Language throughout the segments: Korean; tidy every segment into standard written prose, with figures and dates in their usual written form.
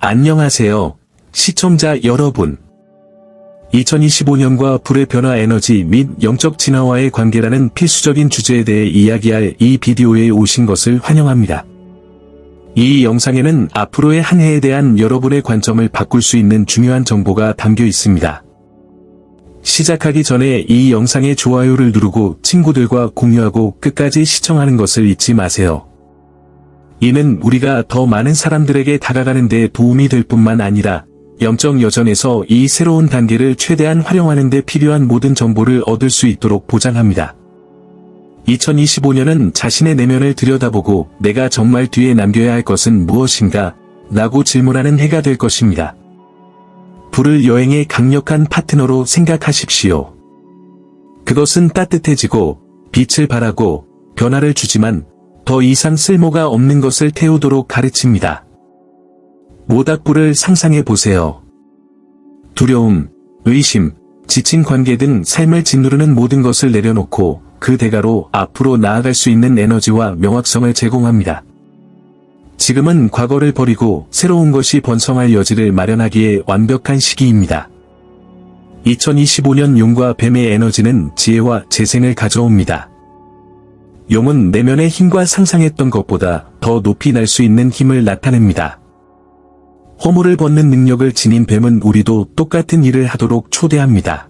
안녕하세요, 시청자 여러분. 2025년과 불의 변화 에너지 및 영적 진화와의 관계라는 필수적인 주제에 대해 이야기할 이 비디오에 오신 것을 환영합니다. 이 영상에는 앞으로의 한 해에 대한 여러분의 관점을 바꿀 수 있는 중요한 정보가 담겨 있습니다. 시작하기 전에 이 영상에 좋아요를 누르고 친구들과 공유하고 끝까지 시청하는 것을 잊지 마세요. 이는 우리가 더 많은 사람들에게 다가가는 데 도움이 될 뿐만 아니라 영적 여정에서 이 새로운 단계를 최대한 활용하는 데 필요한 모든 정보를 얻을 수 있도록 보장합니다. 2025년은 자신의 내면을 들여다보고 내가 정말 뒤에 남겨야 할 것은 무엇인가? 라고 질문하는 해가 될 것입니다. 불을 여행의 강력한 파트너로 생각하십시오. 그것은 따뜻해지고 빛을 발하고 변화를 주지만 더 이상 쓸모가 없는 것을 태우도록 가르칩니다. 모닥불을 상상해 보세요. 두려움, 의심, 지친 관계 등 삶을 짓누르는 모든 것을 내려놓고 그 대가로 앞으로 나아갈 수 있는 에너지와 명확성을 제공합니다. 지금은 과거를 버리고 새로운 것이 번성할 여지를 마련하기에 완벽한 시기입니다. 2025년 용과 뱀의 에너지는 지혜와 재생을 가져옵니다. 용은 내면의 힘과 상상했던 것보다 더 높이 날 수 있는 힘을 나타냅니다. 허물을 벗는 능력을 지닌 뱀은 우리도 똑같은 일을 하도록 초대합니다.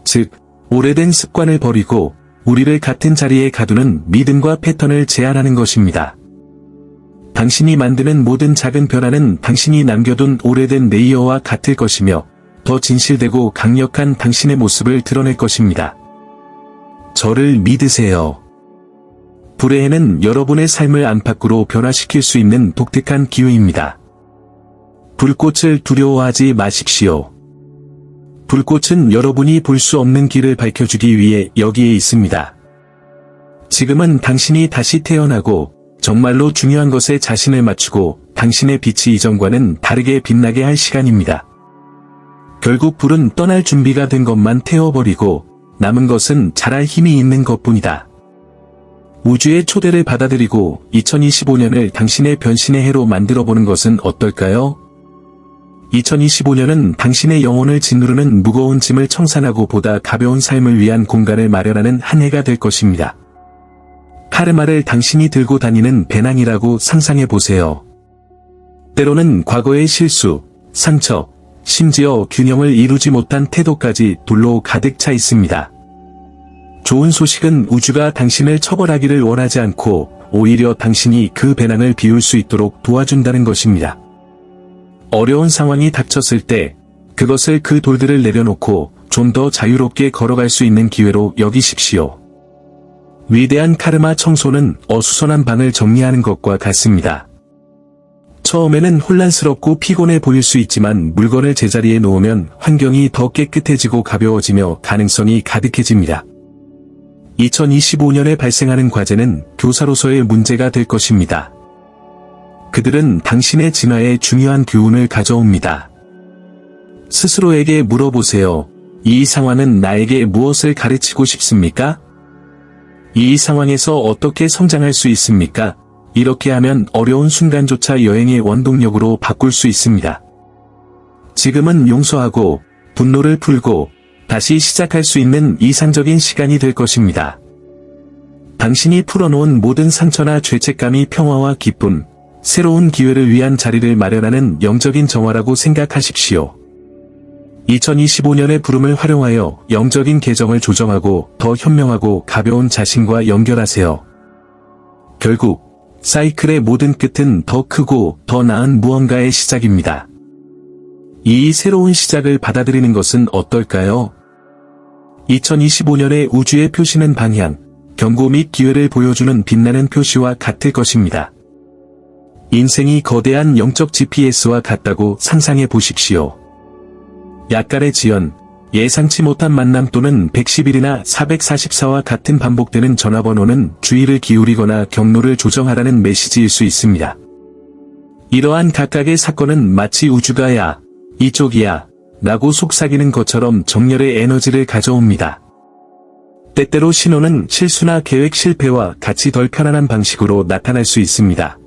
즉, 오래된 습관을 버리고 우리를 같은 자리에 가두는 믿음과 패턴을 제한하는 것입니다. 당신이 만드는 모든 작은 변화는 당신이 남겨둔 오래된 레이어와 같을 것이며 더 진실되고 강력한 당신의 모습을 드러낼 것입니다. 저를 믿으세요. 불의 해는 여러분의 삶을 안팎으로 변화시킬 수 있는 독특한 기회입니다. 불꽃을 두려워하지 마십시오. 불꽃은 여러분이 볼 수 없는 길을 밝혀주기 위해 여기에 있습니다. 지금은 당신이 다시 태어나고 정말로 중요한 것에 자신을 맞추고 당신의 빛이 이전과는 다르게 빛나게 할 시간입니다. 결국 불은 떠날 준비가 된 것만 태워버리고 남은 것은 자랄 힘이 있는 것뿐이다. 우주의 초대를 받아들이고 2025년을 당신의 변신의 해로 만들어보는 것은 어떨까요? 2025년은 당신의 영혼을 짓누르는 무거운 짐을 청산하고 보다 가벼운 삶을 위한 공간을 마련하는 한 해가 될 것입니다. 카르마를 당신이 들고 다니는 배낭이라고 상상해보세요. 때로는 과거의 실수, 상처, 심지어 균형을 이루지 못한 태도까지 돌로 가득 차 있습니다. 좋은 소식은 우주가 당신을 처벌하기를 원하지 않고 오히려 당신이 그 배낭을 비울 수 있도록 도와준다는 것입니다. 어려운 상황이 닥쳤을 때 그것을 그 돌들을 내려놓고 좀 더 자유롭게 걸어갈 수 있는 기회로 여기십시오. 위대한 카르마 청소는 어수선한 방을 정리하는 것과 같습니다. 처음에는 혼란스럽고 피곤해 보일 수 있지만 물건을 제자리에 놓으면 환경이 더 깨끗해지고 가벼워지며 가능성이 가득해집니다. 2025년에 발생하는 과제는 교사로서의 문제가 될 것입니다. 그들은 당신의 진화에 중요한 교훈을 가져옵니다. 스스로에게 물어보세요. 이 상황은 나에게 무엇을 가르치고 싶습니까? 이 상황에서 어떻게 성장할 수 있습니까? 이렇게 하면 어려운 순간조차 여행의 원동력으로 바꿀 수 있습니다. 지금은 용서하고 분노를 풀고 다시 시작할 수 있는 이상적인 시간이 될 것입니다. 당신이 풀어놓은 모든 상처나 죄책감이 평화와 기쁨, 새로운 기회를 위한 자리를 마련하는 영적인 정화라고 생각하십시오. 2025년의 부름을 활용하여 영적인 계정을 조정하고 더 현명하고 가벼운 자신과 연결하세요. 결국 사이클의 모든 끝은 더 크고 더 나은 무언가의 시작입니다. 이 새로운 시작을 받아들이는 것은 어떨까요? 2025년의 우주의 표시는 방향, 경고 및 기회를 보여주는 빛나는 표시와 같을 것입니다. 인생이 거대한 영적 GPS와 같다고 상상해 보십시오. 약간의 지연, 예상치 못한 만남 또는 111이나 444와 같은 반복되는 전화번호는 주의를 기울이거나 경로를 조정하라는 메시지일 수 있습니다. 이러한 각각의 사건은 마치 우주가 야, 이쪽이야, 라고 속삭이는 것처럼 정렬의 에너지를 가져옵니다. 때때로 신호는 실수나 계획 실패와 같이 덜 편안한 방식으로 나타날 수 있습니다.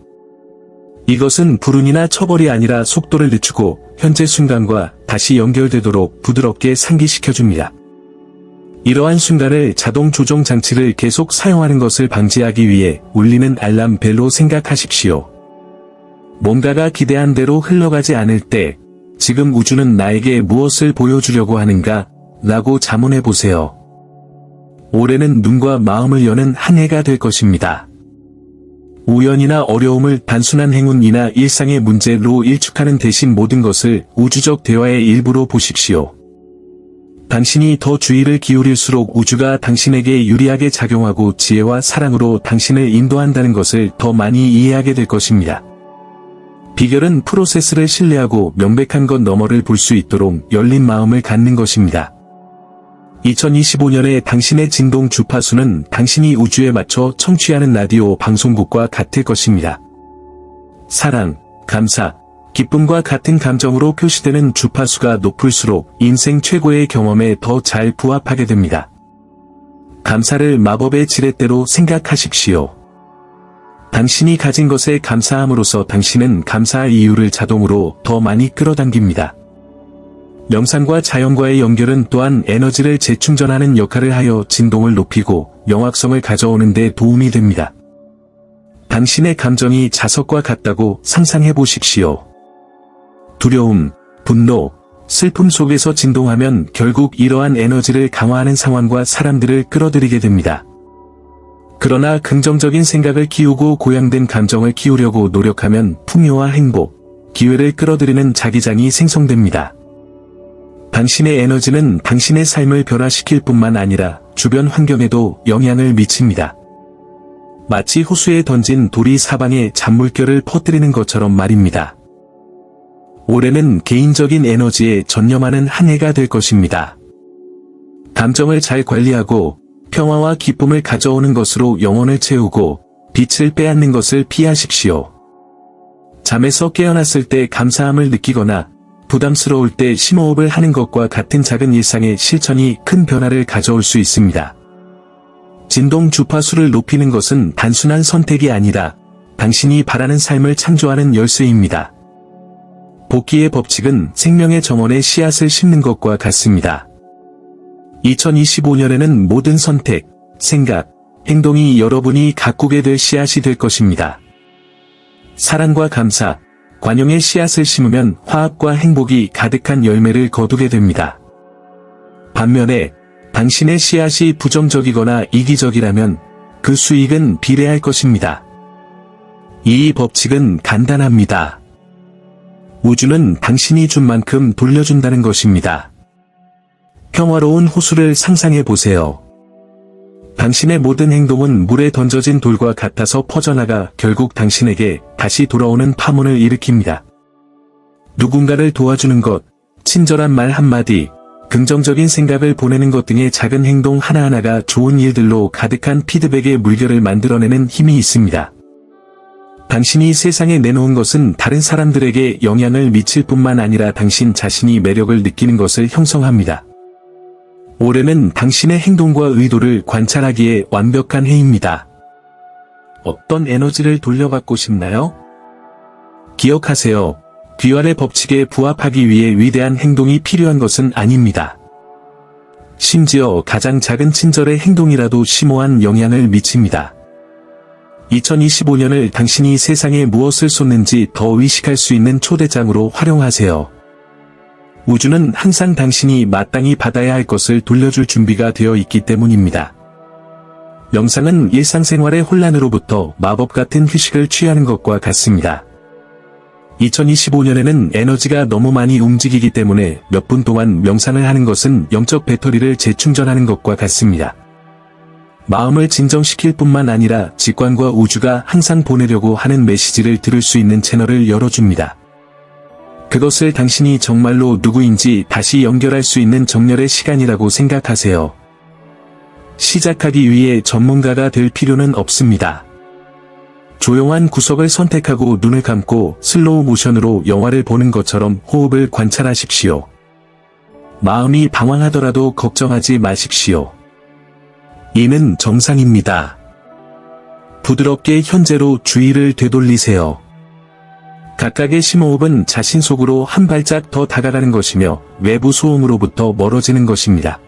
이것은 불운이나 처벌이 아니라 속도를 늦추고 현재 순간과 다시 연결되도록 부드럽게 상기시켜줍니다. 이러한 순간을 자동 조정 장치를 계속 사용하는 것을 방지하기 위해 울리는 알람 벨로 생각하십시오. 뭔가가 기대한 대로 흘러가지 않을 때 지금 우주는 나에게 무엇을 보여주려고 하는가? 라고 자문해 보세요. 올해는 눈과 마음을 여는 한 해가 될 것입니다. 우연이나 어려움을 단순한 행운이나 일상의 문제로 일축하는 대신 모든 것을 우주적 대화의 일부로 보십시오. 당신이 더 주의를 기울일수록 우주가 당신에게 유리하게 작용하고 지혜와 사랑으로 당신을 인도한다는 것을 더 많이 이해하게 될 것입니다. 비결은 프로세스를 신뢰하고 명백한 것 너머를 볼 수 있도록 열린 마음을 갖는 것입니다. 2025년에 당신의 진동 주파수는 당신이 우주에 맞춰 청취하는 라디오 방송국과 같을 것입니다. 사랑, 감사, 기쁨과 같은 감정으로 표시되는 주파수가 높을수록 인생 최고의 경험에 더 잘 부합하게 됩니다. 감사를 마법의 지렛대로 생각하십시오. 당신이 가진 것에 감사함으로써 당신은 감사할 이유를 자동으로 더 많이 끌어당깁니다. 명상과 자연과의 연결은 또한 에너지를 재충전하는 역할을 하여 진동을 높이고 명확성을 가져오는 데 도움이 됩니다. 당신의 감정이 자석과 같다고 상상해 보십시오. 두려움, 분노, 슬픔 속에서 진동하면 결국 이러한 에너지를 강화하는 상황과 사람들을 끌어들이게 됩니다. 그러나 긍정적인 생각을 키우고 고양된 감정을 키우려고 노력하면 풍요와 행복, 기회를 끌어들이는 자기장이 생성됩니다. 당신의 에너지는 당신의 삶을 변화시킬 뿐만 아니라 주변 환경에도 영향을 미칩니다. 마치 호수에 던진 돌이 사방에 잔물결을 퍼뜨리는 것처럼 말입니다. 올해는 개인적인 에너지에 전념하는 한 해가 될 것입니다. 감정을 잘 관리하고 평화와 기쁨을 가져오는 것으로 영혼을 채우고 빛을 빼앗는 것을 피하십시오. 잠에서 깨어났을 때 감사함을 느끼거나 부담스러울 때 심호흡을 하는 것과 같은 작은 일상의 실천이 큰 변화를 가져올 수 있습니다. 진동 주파수를 높이는 것은 단순한 선택이 아니라 당신이 바라는 삶을 창조하는 열쇠입니다. 복기의 법칙은 생명의 정원에 씨앗을 심는 것과 같습니다. 2025년에는 모든 선택, 생각, 행동이 여러분이 가꾸게 될 씨앗이 될 것입니다. 사랑과 감사, 관용의 씨앗을 심으면 화합과 행복이 가득한 열매를 거두게 됩니다. 반면에 당신의 씨앗이 부정적이거나 이기적이라면 그 수익은 비례할 것입니다. 이 법칙은 간단합니다. 우주는 당신이 준 만큼 돌려준다는 것입니다. 평화로운 호수를 상상해 보세요. 당신의 모든 행동은 물에 던져진 돌과 같아서 퍼져나가 결국 당신에게 다시 돌아오는 파문을 일으킵니다. 누군가를 도와주는 것, 친절한 말 한마디, 긍정적인 생각을 보내는 것 등의 작은 행동 하나하나가 좋은 일들로 가득한 피드백의 물결을 만들어내는 힘이 있습니다. 당신이 세상에 내놓은 것은 다른 사람들에게 영향을 미칠 뿐만 아니라 당신 자신이 매력을 느끼는 것을 형성합니다. 올해는 당신의 행동과 의도를 관찰하기에 완벽한 해입니다. 어떤 에너지를 돌려받고 싶나요? 기억하세요. 귀환의 법칙에 부합하기 위해 위대한 행동이 필요한 것은 아닙니다. 심지어 가장 작은 친절의 행동이라도 심오한 영향을 미칩니다. 2025년을 당신이 세상에 무엇을 쏟는지 더 의식할 수 있는 초대장으로 활용하세요. 우주는 항상 당신이 마땅히 받아야 할 것을 돌려줄 준비가 되어 있기 때문입니다. 명상은 일상생활의 혼란으로부터 마법 같은 휴식을 취하는 것과 같습니다. 2025년에는 에너지가 너무 많이 움직이기 때문에 몇 분 동안 명상을 하는 것은 영적 배터리를 재충전하는 것과 같습니다. 마음을 진정시킬 뿐만 아니라 직관과 우주가 항상 보내려고 하는 메시지를 들을 수 있는 채널을 열어줍니다. 그것을 당신이 정말로 누구인지 다시 연결할 수 있는 정렬의 시간이라고 생각하세요. 시작하기 위해 전문가가 될 필요는 없습니다. 조용한 구석을 선택하고 눈을 감고 슬로우 모션으로 영화를 보는 것처럼 호흡을 관찰하십시오. 마음이 방황하더라도 걱정하지 마십시오. 이는 정상입니다. 부드럽게 현재로 주의를 되돌리세요. 각각의 심호흡은 자신 속으로 한 발짝 더 다가가는 것이며 외부 소음으로부터 멀어지는 것입니다.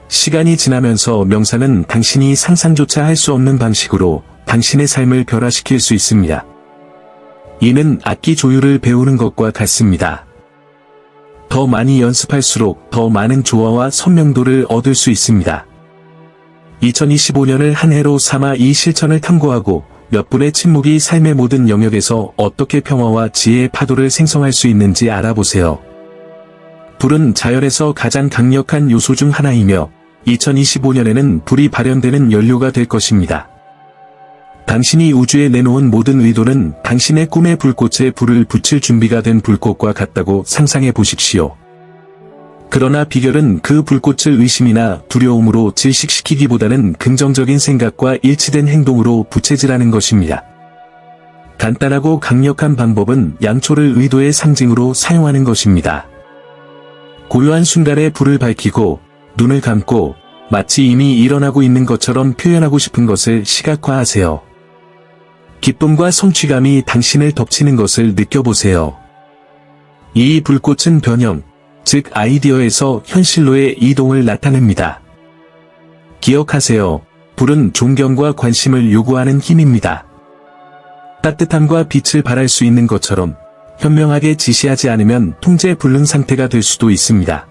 시간이 지나면서 명상은 당신이 상상조차 할 수 없는 방식으로 당신의 삶을 변화시킬 수 있습니다. 이는 악기 조율을 배우는 것과 같습니다. 더 많이 연습할수록 더 많은 조화와 선명도를 얻을 수 있습니다. 2025년을 한 해로 삼아 이 실천을 탐구하고 몇 분의 침묵이 삶의 모든 영역에서 어떻게 평화와 지혜의 파도를 생성할 수 있는지 알아보세요. 불은 자연에서 가장 강력한 요소 중 하나이며 2025년에는 불이 발현되는 연료가 될 것입니다. 당신이 우주에 내놓은 모든 의도는 당신의 꿈의 불꽃에 불을 붙일 준비가 된 불꽃과 같다고 상상해 보십시오. 그러나 비결은 그 불꽃을 의심이나 두려움으로 질식시키기보다는 긍정적인 생각과 일치된 행동으로 부채질하는 것입니다. 간단하고 강력한 방법은 양초를 의도의 상징으로 사용하는 것입니다. 고요한 순간에 불을 밝히고 눈을 감고 마치 이미 일어나고 있는 것처럼 표현하고 싶은 것을 시각화하세요. 기쁨과 성취감이 당신을 덮치는 것을 느껴보세요. 이 불꽃은 변형, 즉 아이디어에서 현실로의 이동을 나타냅니다. 기억하세요. 불은 존경과 관심을 요구하는 힘입니다. 따뜻함과 빛을 발할 수 있는 것처럼 현명하게 지시하지 않으면 통제 불능 상태가 될 수도 있습니다.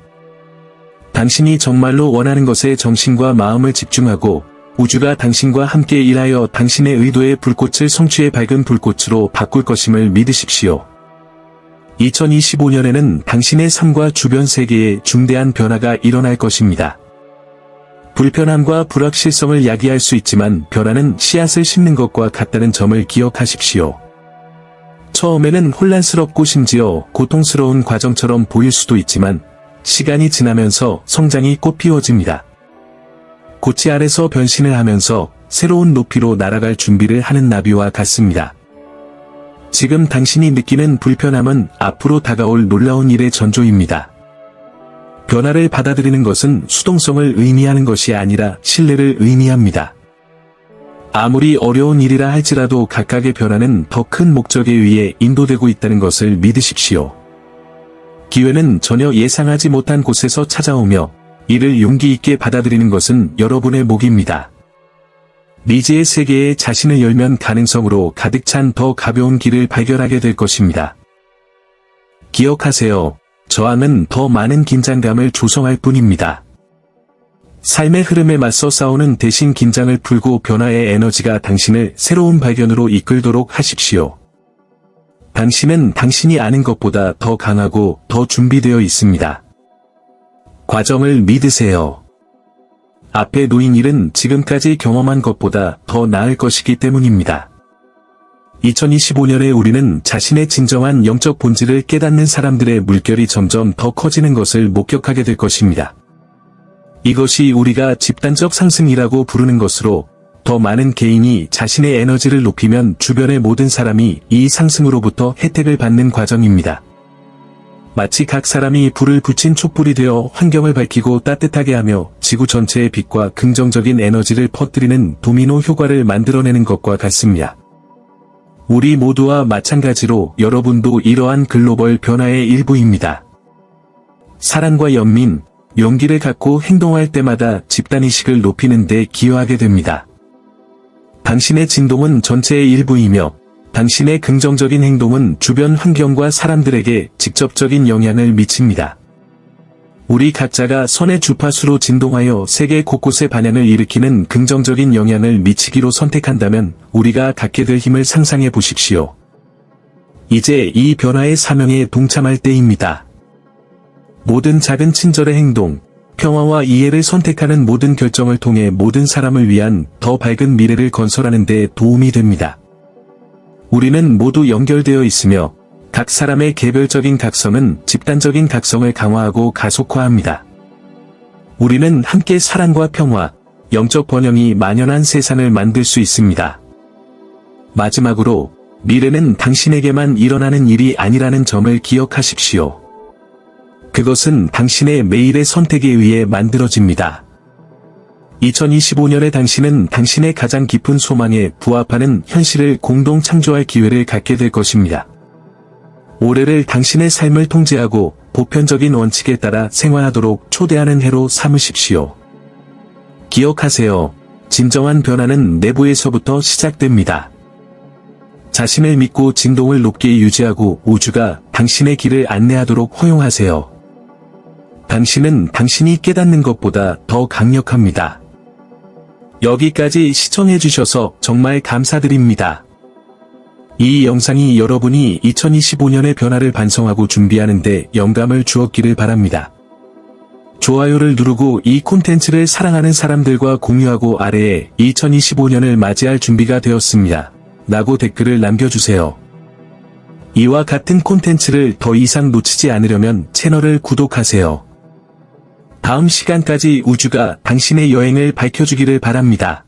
당신이 정말로 원하는 것에 정신과 마음을 집중하고 우주가 당신과 함께 일하여 당신의 의도의 불꽃을 성취의 밝은 불꽃으로 바꿀 것임을 믿으십시오. 2025년에는 당신의 삶과 주변 세계에 중대한 변화가 일어날 것입니다. 불편함과 불확실성을 야기할 수 있지만 변화는 씨앗을 심는 것과 같다는 점을 기억하십시오. 처음에는 혼란스럽고 심지어 고통스러운 과정처럼 보일 수도 있지만 시간이 지나면서 성장이 꽃피워집니다. 고치 아래서 변신을 하면서 새로운 높이로 날아갈 준비를 하는 나비와 같습니다. 지금 당신이 느끼는 불편함은 앞으로 다가올 놀라운 일의 전조입니다. 변화를 받아들이는 것은 수동성을 의미하는 것이 아니라 신뢰를 의미합니다. 아무리 어려운 일이라 할지라도 각각의 변화는 더 큰 목적에 의해 인도되고 있다는 것을 믿으십시오. 기회는 전혀 예상하지 못한 곳에서 찾아오며 이를 용기 있게 받아들이는 것은 여러분의 몫입니다. 미지의 세계에 자신을 열면 가능성으로 가득 찬 더 가벼운 길을 발견하게 될 것입니다. 기억하세요. 저항은 더 많은 긴장감을 조성할 뿐입니다. 삶의 흐름에 맞서 싸우는 대신 긴장을 풀고 변화의 에너지가 당신을 새로운 발견으로 이끌도록 하십시오. 당신은 당신이 아는 것보다 더 강하고 더 준비되어 있습니다. 과정을 믿으세요. 앞에 놓인 일은 지금까지 경험한 것보다 더 나을 것이기 때문입니다. 2025년에 우리는 자신의 진정한 영적 본질을 깨닫는 사람들의 물결이 점점 더 커지는 것을 목격하게 될 것입니다. 이것이 우리가 집단적 상승이라고 부르는 것으로 더 많은 개인이 자신의 에너지를 높이면 주변의 모든 사람이 이 상승으로부터 혜택을 받는 과정입니다. 마치 각 사람이 불을 붙인 촛불이 되어 환경을 밝히고 따뜻하게 하며 지구 전체의 빛과 긍정적인 에너지를 퍼뜨리는 도미노 효과를 만들어내는 것과 같습니다. 우리 모두와 마찬가지로 여러분도 이러한 글로벌 변화의 일부입니다. 사랑과 연민, 용기를 갖고 행동할 때마다 집단의식을 높이는 데 기여하게 됩니다. 당신의 진동은 전체의 일부이며 당신의 긍정적인 행동은 주변 환경과 사람들에게 직접적인 영향을 미칩니다. 우리 각자가 선의 주파수로 진동하여 세계 곳곳에 반향을 일으키는 긍정적인 영향을 미치기로 선택한다면 우리가 갖게 될 힘을 상상해 보십시오. 이제 이 변화의 사명에 동참할 때입니다. 모든 작은 친절의 행동, 평화와 이해를 선택하는 모든 결정을 통해 모든 사람을 위한 더 밝은 미래를 건설하는 데 도움이 됩니다. 우리는 모두 연결되어 있으며 각 사람의 개별적인 각성은 집단적인 각성을 강화하고 가속화합니다. 우리는 함께 사랑과 평화, 영적 번영이 만연한 세상을 만들 수 있습니다. 마지막으로 미래는 당신에게만 일어나는 일이 아니라는 점을 기억하십시오. 그것은 당신의 매일의 선택에 의해 만들어집니다. 2025년에 당신은 당신의 가장 깊은 소망에 부합하는 현실을 공동 창조할 기회를 갖게 될 것입니다. 올해를 당신의 삶을 통제하고 보편적인 원칙에 따라 생활하도록 초대하는 해로 삼으십시오. 기억하세요. 진정한 변화는 내부에서부터 시작됩니다. 자신을 믿고 진동을 높게 유지하고 우주가 당신의 길을 안내하도록 허용하세요. 당신은 당신이 깨닫는 것보다 더 강력합니다. 여기까지 시청해주셔서 정말 감사드립니다. 이 영상이 여러분이 2025년의 변화를 반성하고 준비하는 데 영감을 주었기를 바랍니다. 좋아요를 누르고 이 콘텐츠를 사랑하는 사람들과 공유하고 아래에 2025년을 맞이할 준비가 되었습니다. 라고 댓글을 남겨주세요. 이와 같은 콘텐츠를 더 이상 놓치지 않으려면 채널을 구독하세요. 다음 시간까지 우주가 당신의 여행을 밝혀주기를 바랍니다.